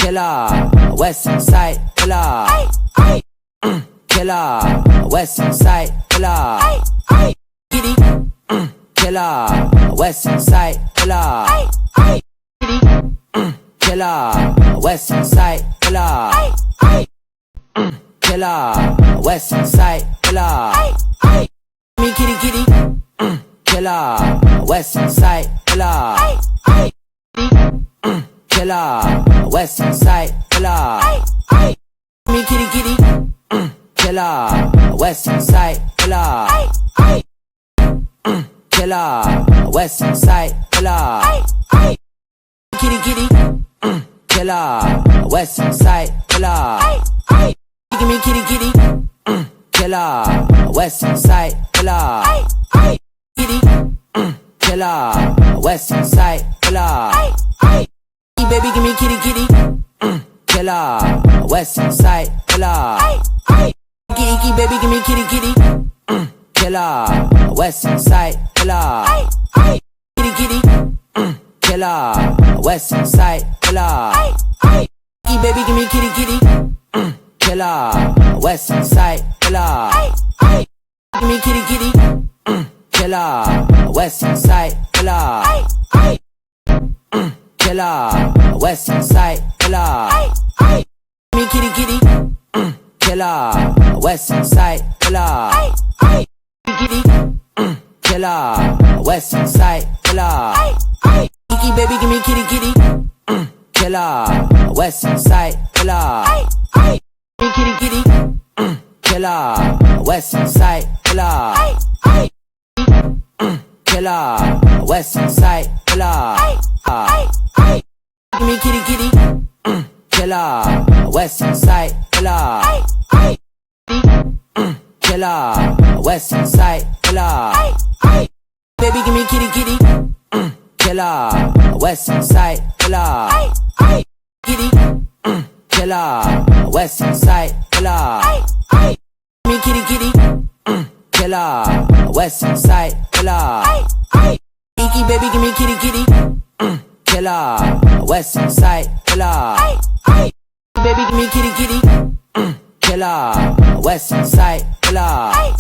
killer, West Side killer, killer, West Side killer, kitty, killer, West Side killer, killer, West Side killer, killer, West Side killer, me kitty kitty, killer, West Side killer, killer, West Side killer, me kitty kitty, killer, West Side killer, killer, West Side killer, kitty kitty, killer, West Side killer, give me kitty kitty, killer, West Side killer, kitty, killer, West Side killer, baby give me kitty kitty, killer, West Side killer, icky baby give me kitty kitty, killer, West Side killer, kitty kitty, killer, West Side killer, baby give me kitty kitty, killer, West Side killer, give me kitty kitty, killer, West Side killer, killer, West Side killer, me kitty kitty, killer, West Side killer, kitty, killer, West Side killer, icky baby give me kitty kitty, killer, West Side killer, me kitty kitty, killer, West Side killer, killer, West Side killer, give me kitty kitty, killer, West Side killer, killer, West Side killer, baby give me kitty kitty, killer, West Side killer, kitty, killer, West Side killer, me kitty kitty, killer, West Side killer, icky baby give me kitty kitty, killer, West Side killer, baby give me kitty kitty, killer, West Side killer.